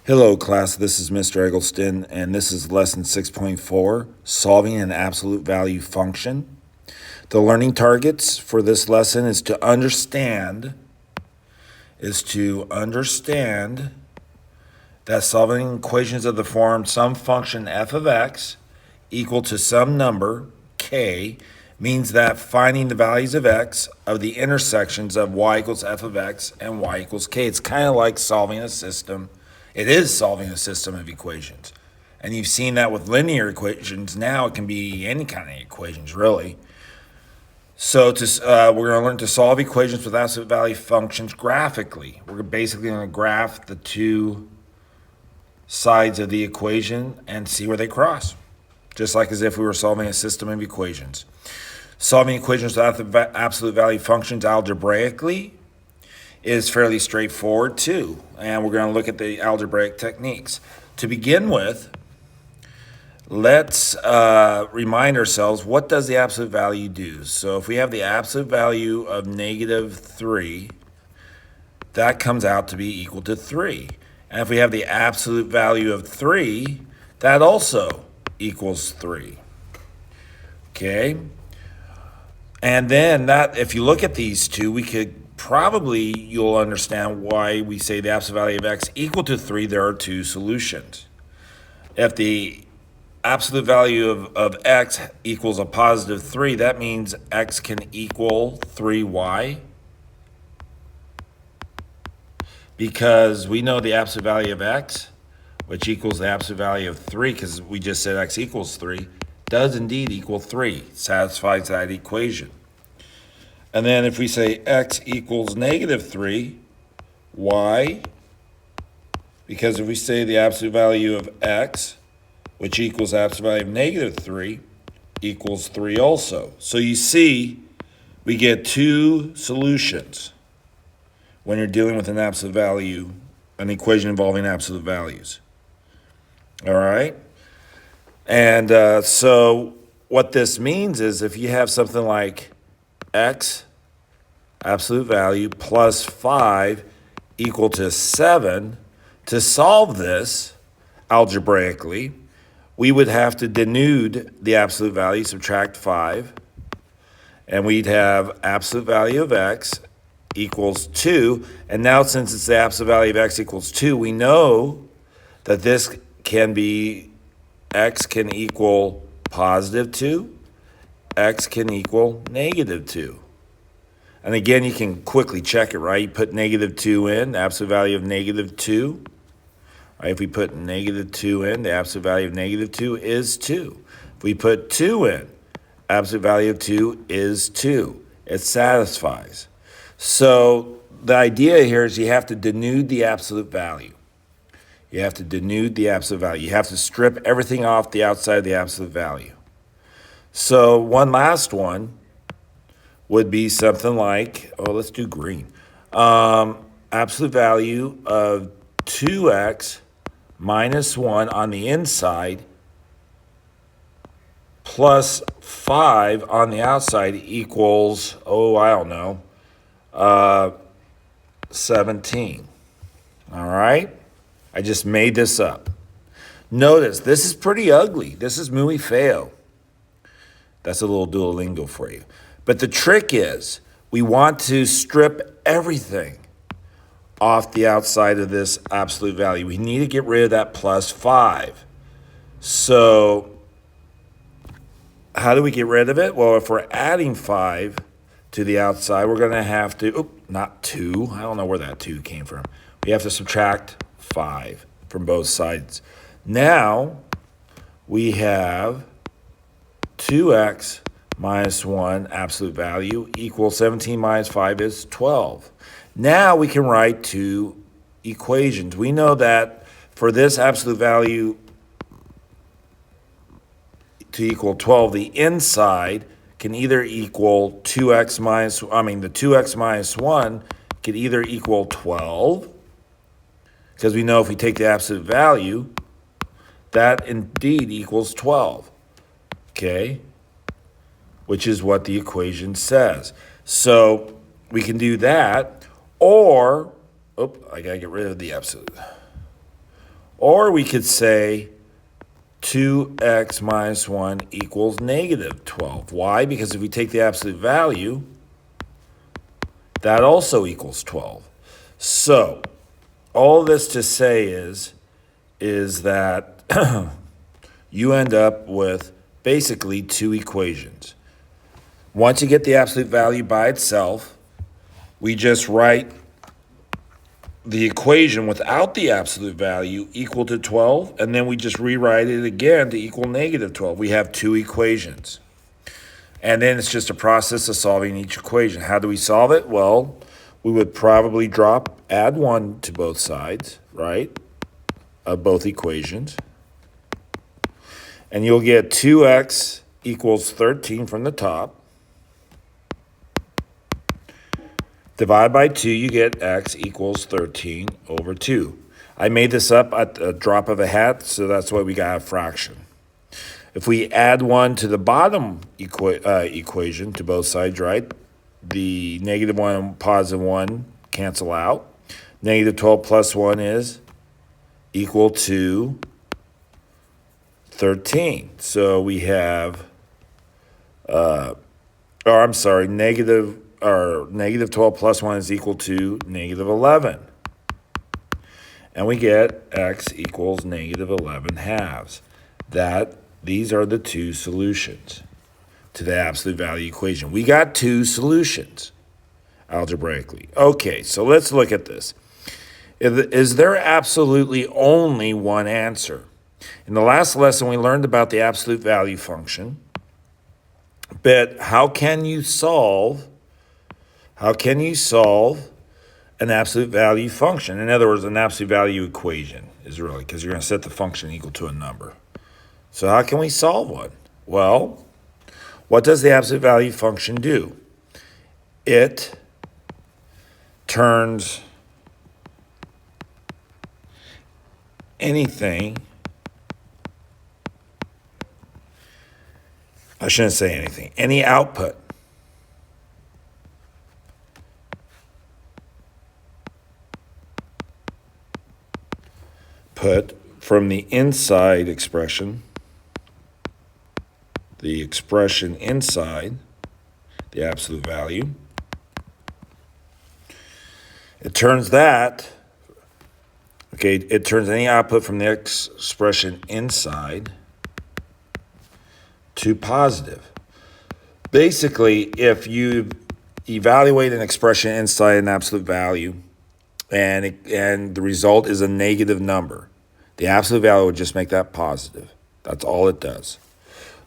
Hello class, this is Mr. Eggleston and this is lesson 6.4, solving an absolute value function. The learning targets for this lesson is to understand that solving equations of the form some function f of x equal to some number k means that finding the values of x of the intersections of y equals f of x and y equals k. It's kind of like solving a system. It is solving a system of equations. And you've seen that with linear equations. Now it can be any kind of equations, really. So we're going to learn to solve equations with absolute value functions graphically. We're basically going to graph the two sides of the equation and see where they cross, just like as if we were solving a system of equations. Solving equations with absolute value functions algebraically is fairly straightforward too, and we're going to look at the algebraic techniques. To begin with, let's remind ourselves, what does the absolute value do? So if we have the absolute value of -3, that comes out to be equal to 3. And if we have the absolute value of 3, that also equals 3. Okay? And then if you look at these two, you'll understand why we say the absolute value of x equal to 3, there are two solutions. If the absolute value of x equals a positive 3, that means x can equal 3y, because we know the absolute value of x, which equals the absolute value of 3, because we just said x equals 3, does indeed equal 3, satisfies that equation. And then if we say x equals -3, y, because if we say the absolute value of x, which equals the absolute value of -3, equals 3 also. So you see, we get two solutions when you're dealing with an absolute value, an equation involving absolute values. All right? And so what this means is if you have something like x absolute value plus 5 equal to 7, to solve this algebraically, we would have to denude the absolute value, subtract 5, and we'd have absolute value of x equals 2. And now since it's the absolute value of x equals 2, we know that this can be, x can equal positive 2, x can equal -2. And again, you can quickly check it, right? You put -2 in, the absolute value of -2. Right? If we put -2 in, the absolute value of -2 is 2. If we put 2 in, absolute value of 2 is 2. It satisfies. So the idea here is you have to denude the absolute value. You have to denude the absolute value. You have to strip everything off the outside of the absolute value. So one last one would be something like, let's do green. Absolute value of 2x minus 1 on the inside plus 5 on the outside equals, 17. All right? I just made this up. Notice, this is pretty ugly. This is muy feo. That's a little Duolingo for you. But the trick is, we want to strip everything off the outside of this absolute value. We need to get rid of that plus 5. So how do we get rid of it? Well, if we're adding 5 to the outside, we're going to have to, not 2. I don't know where that 2 came from. We have to subtract 5 from both sides. Now we have 2x minus 1 absolute value equals 17 minus 5 is 12. Now we can write two equations. We know that for this absolute value to equal 12, the inside can either equal the 2x minus 1 can either equal 12, because we know if we take the absolute value, that indeed equals 12, okay? Which is what the equation says. So we can do that, or, I gotta get rid of the absolute. Or we could say 2x minus 1 equals negative 12. Why? Because if we take the absolute value, that also equals 12. So all this to say is that you end up with basically two equations. Once you get the absolute value by itself, we just write the equation without the absolute value equal to 12, and then we just rewrite it again to equal negative 12. We have two equations. And then it's just a process of solving each equation. How do we solve it? Well, we would probably add 1 to both sides, right, of both equations. And you'll get 2x equals 13 from the top. Divide by 2, you get x equals 13 over 2. I made this up at a drop of a hat, so that's why we got a fraction. If we add 1 to the bottom equation to both sides, right, the negative 1 and positive 1 cancel out. Negative 12 plus 1 is equal to 13. So we have, negative 12 plus 1 is equal to negative 11. And we get x equals negative 11 halves. These are the two solutions to the absolute value equation. We got two solutions algebraically. Okay, so let's look at this. Is there absolutely only one answer? In the last lesson, we learned about the absolute value function. But how can you solve an absolute value function? In other words, an absolute value equation is really, because you're going to set the function equal to a number. So how can we solve one? Well, what does the absolute value function do? It turns anything, I shouldn't say anything, any output from the inside expression, the expression inside the absolute value, it turns any output from the expression inside to positive. Basically, if you evaluate an expression inside an absolute value and the result is a negative number, the absolute value would just make that positive. That's all it does.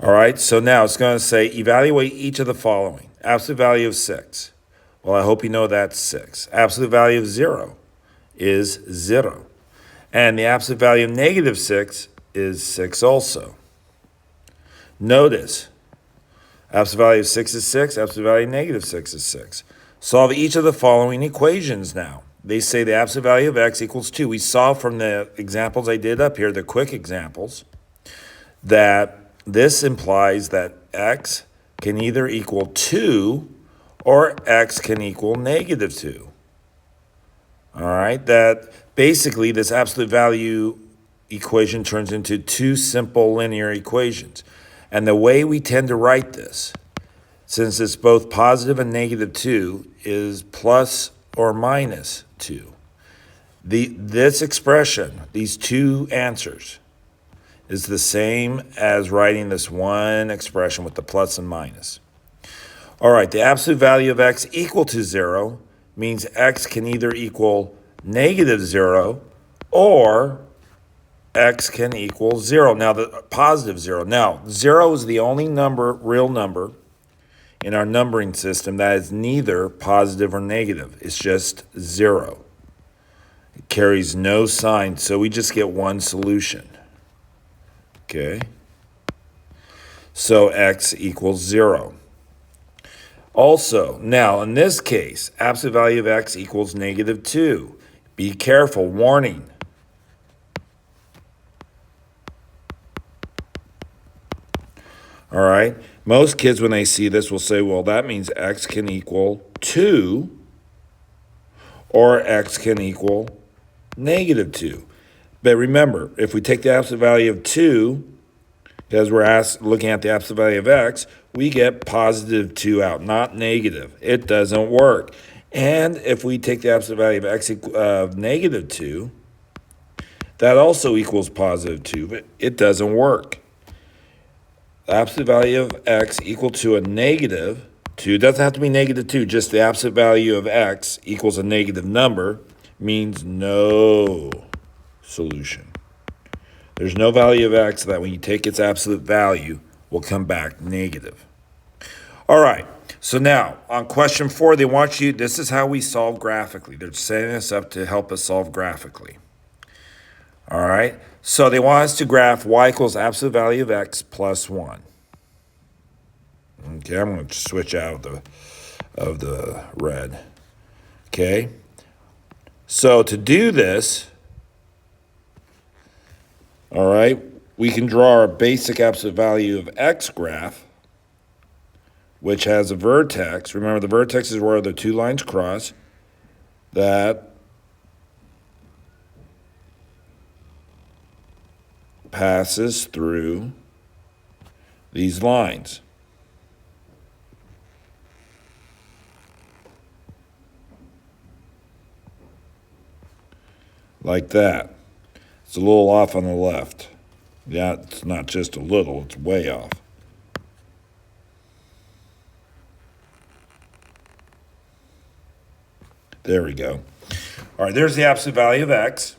All right, so now it's going to say evaluate each of the following. Absolute value of 6. Well, I hope you know that's 6. Absolute value of 0 is 0. And the absolute value of negative 6 is 6 also. Notice, absolute value of 6 is 6, absolute value of negative 6 is 6. Solve each of the following equations now. They say the absolute value of x equals 2. We saw from the examples I did up here, the quick examples, that this implies that x can either equal 2 or x can equal negative 2. All right, that basically this absolute value equation turns into two simple linear equations. And the way we tend to write this, since it's both positive and negative 2, is plus or minus 2. This expression, these two answers, is the same as writing this one expression with the plus and minus. All right, the absolute value of x equal to 0 means x can either equal negative 0 or x can equal 0. Now, the positive 0. Now, 0 is the only real number in our numbering system that is neither positive or negative. It's just 0. It carries no sign, so we just get one solution. Okay? So x equals 0. Also, now in this case, absolute value of x equals negative 2. Be careful, warning. All right, most kids when they see this will say, well, that means x can equal 2 or x can equal negative 2. But remember, if we take the absolute value of 2, because we're looking at the absolute value of x, we get positive 2 out, not negative. It doesn't work. And if we take the absolute value of x of negative 2, that also equals positive 2, but it doesn't work. The absolute value of x equal to a negative 2, doesn't have to be negative 2, just the absolute value of x equals a negative number, means no solution. There's no value of x that when you take its absolute value will come back negative. All right, so now on question 4, they want you, this is how we solve graphically. They're setting us up to help us solve graphically. All right, so they want us to graph y equals absolute value of x plus 1. Okay, I'm going to switch out of the red. Okay, so to do this, all right, we can draw our basic absolute value of x graph, which has a vertex. Remember, the vertex is where the two lines cross. That passes through these lines. Like that. It's a little off on the left. Yeah, it's not just a little, it's way off. There we go. All right, there's the absolute value of x.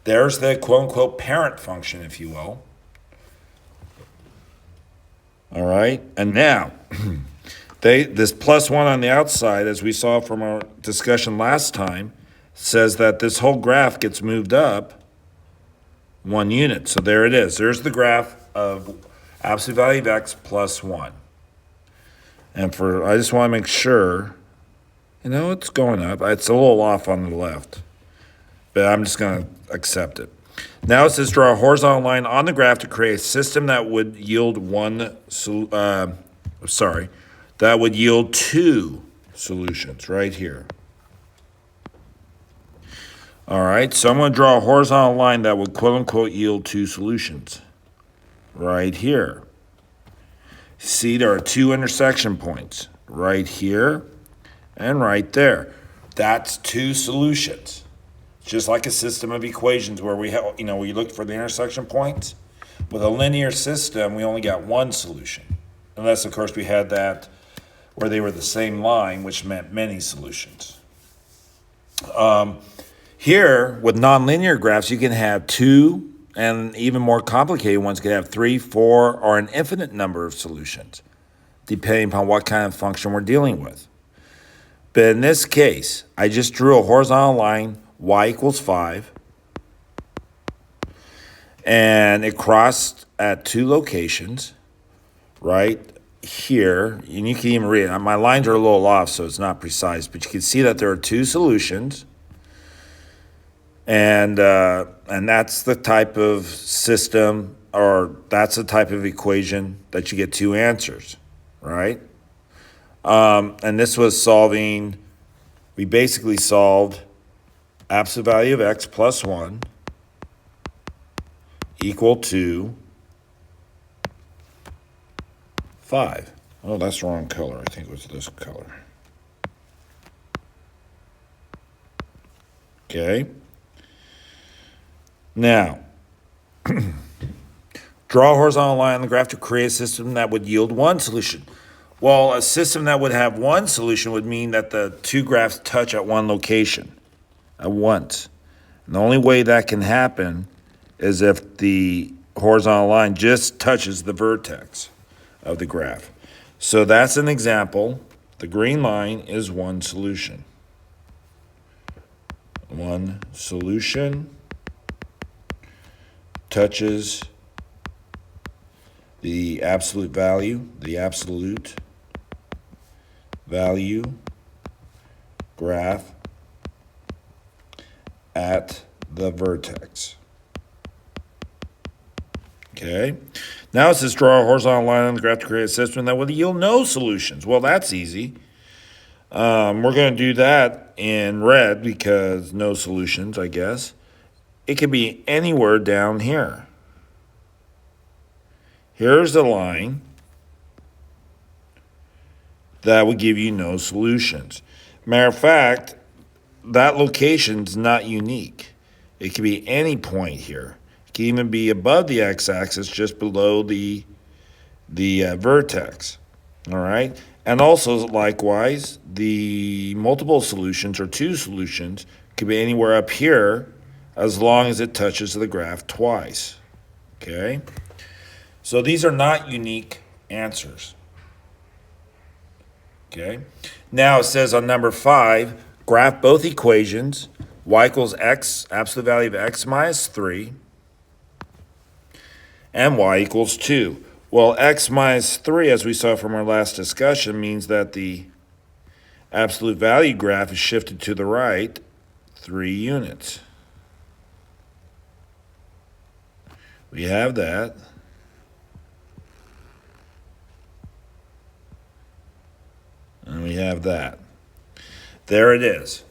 There's the quote-unquote parent function, if you will. All right, and now, this plus 1 on the outside, as we saw from our discussion last time, says that this whole graph gets moved up 1 unit. So there it is. There's the graph of absolute value of x plus 1. And I just want to make sure, it's going up. It's a little off on the left, but I'm just going to accept it. Now it says draw a horizontal line on the graph to create a system that would yield that would yield 2 solutions right here. All right, so I'm going to draw a horizontal line that would quote-unquote yield 2 solutions right here. See, there are 2 intersection points right here and right there. That's 2 solutions. Just like a system of equations where we have, we look for the intersection points. With a linear system, we only got 1 solution. Unless, of course, we had that where they were the same line, which meant many solutions. Here, with nonlinear graphs, you can have 2, and even more complicated ones can have 3, 4, or an infinite number of solutions, depending upon what kind of function we're dealing with. But in this case, I just drew a horizontal line, y equals 5, and it crossed at 2 locations, right here, and you can even read it. My lines are a little off, so it's not precise, but you can see that there are 2 solutions. And that's the type of system, or that's the type of equation that you get 2 answers, right? And this was we basically solved absolute value of x plus 1 equal to 5. Oh, that's the wrong color. I think it was this color. Okay. Now, draw a horizontal line on the graph to create a system that would yield 1 solution. Well, a system that would have 1 solution would mean that the 2 graphs touch at 1 location at once. And the only way that can happen is if the horizontal line just touches the vertex of the graph. So that's an example. The green line is 1 solution. 1 solution touches the absolute value graph at the vertex. Okay. Now it says draw a horizontal line on the graph to create a system that would yield no solutions. Well, that's easy. We're going to do that in red because no solutions, I guess. it could be anywhere down here. Here's the line that would give you no solutions. Matter of fact, that location's not unique. It could be any point here. It can even be above the x-axis, just below the vertex. All right? And also, likewise, the multiple solutions or two solutions could be anywhere up here as long as it touches the graph twice. Okay? So these are not unique answers. Okay? Now it says on number 5, graph both equations, y equals x, absolute value of x minus 3, and y equals 2. Well, x minus 3, as we saw from our last discussion, means that the absolute value graph is shifted to the right 3 units. We have that. And we have that. There it is.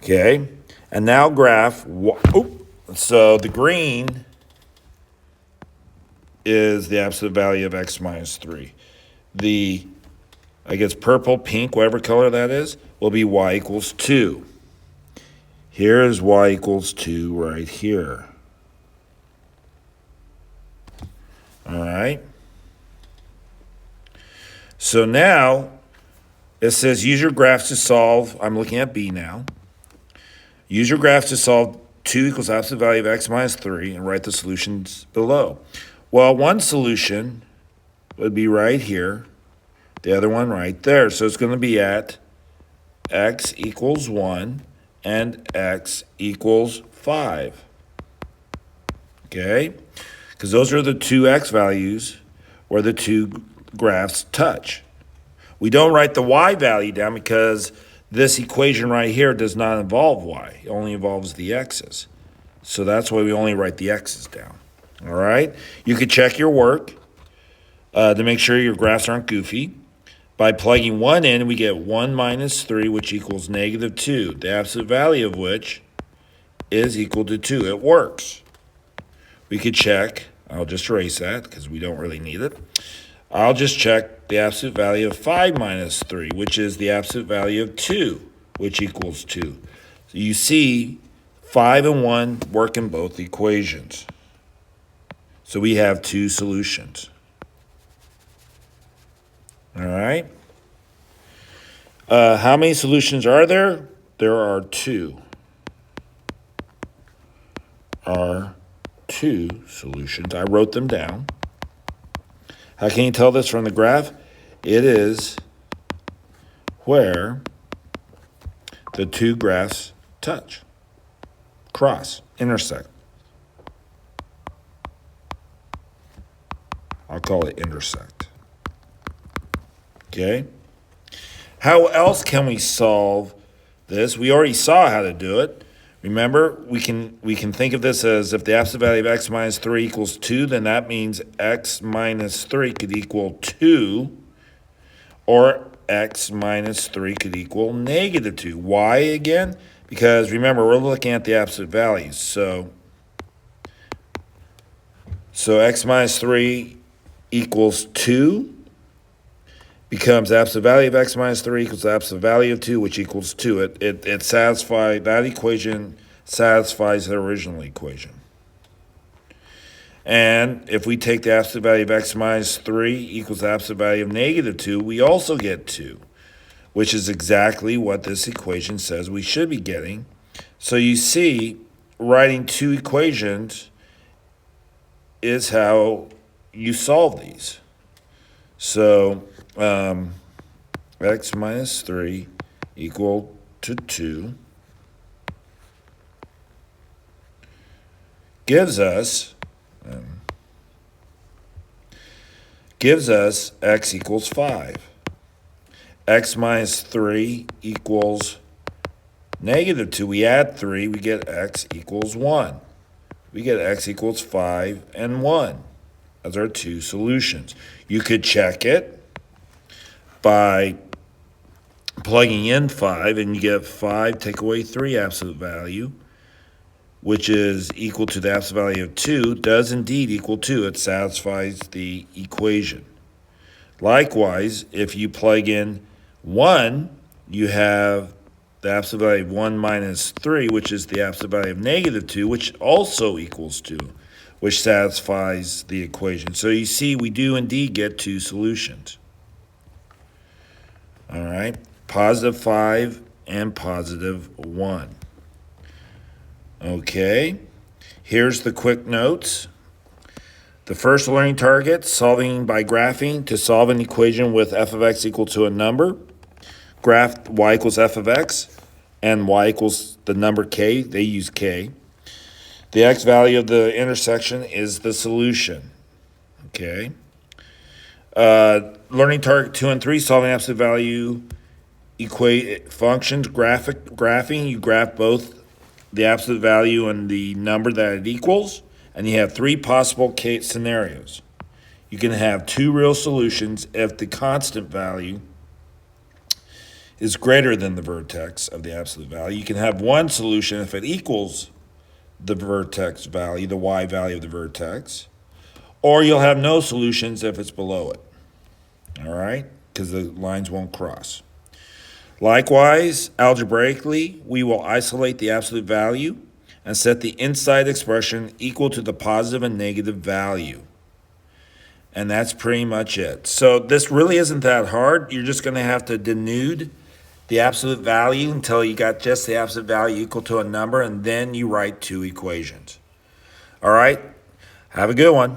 Okay. And now graph. So the green is the absolute value of x minus 3. The, I guess, purple, pink, whatever color that is, will be y equals 2. Here is y equals 2 right here. All right. So now it says use your graphs to solve. I'm looking at B now. Use your graphs to solve 2 equals absolute value of x minus 3 and write the solutions below. Well, one solution would be right here, the other one right there. So it's going to be at x equals 1 and x equals 5. Okay? Because those are the two x values where the two graphs touch. We don't write the y value down because this equation right here does not involve y. It only involves the x's. So that's why we only write the x's down. All right? You could check your work to make sure your graphs aren't goofy. By plugging 1 in, we get 1 minus 3, which equals negative 2, the absolute value of which is equal to 2. It works. We could check. I'll just erase that because we don't really need it. I'll just check the absolute value of 5 minus 3, which is the absolute value of 2, which equals 2. So you see 5 and 1 work in both equations. So we have two solutions. All right. How many solutions are there? There are 2. Two solutions. I wrote them down. How can you tell this from the graph? It is where the two graphs touch, cross, intersect. I'll call it intersect. Okay? How else can we solve this? We already saw how to do it. Remember, we can think of this as if the absolute value of x minus 3 equals 2, then that means x minus 3 could equal 2, or x minus 3 could equal negative 2. Why again? Because remember, we're looking at the absolute values. So x minus 3 equals 2 becomes absolute value of x minus 3 equals the absolute value of 2, which equals 2. It satisfies, that equation satisfies the original equation. And if we take the absolute value of x minus 3 equals the absolute value of negative 2, we also get 2, which is exactly what this equation says we should be getting. So you see, writing two equations is how you solve these. So x minus 3 equal to 2 gives us x equals 5. X minus 3 equals negative 2. We add 3, we get x equals 1. We get x equals 5 and 1 as our two solutions. You could check it by plugging in 5, and you get 5, take away 3 absolute value. which is equal to the absolute value of 2, does indeed equal 2. It satisfies the equation. Likewise, if you plug in 1, you have the absolute value of 1 minus 3, which is the absolute value of negative 2, which also equals 2, which satisfies the equation. So you see, we do indeed get two solutions. All right, positive 5 and positive 1. Okay, here's the quick notes. The first learning target, solving by graphing to solve an equation with f of x equal to a number. Graph y equals f of x and y equals the number k. They use k. The x value of the intersection is the solution. Okay. Learning target 2 and 3, solving absolute value functions, graphing. You graph both the absolute value and the number that it equals, and you have 3 possible case scenarios. You can have 2 real solutions if the constant value is greater than the vertex of the absolute value. You can have 1 solution if it equals the vertex value, the y value of the vertex, or you'll have no solutions if it's below it. All right, because the lines won't cross. Likewise, algebraically, we will isolate the absolute value and set the inside expression equal to the positive and negative value. And that's pretty much it. So this really isn't that hard. You're just going to have to denude the absolute value until you got just the absolute value equal to a number, and then you write 2 equations. All right, have a good one.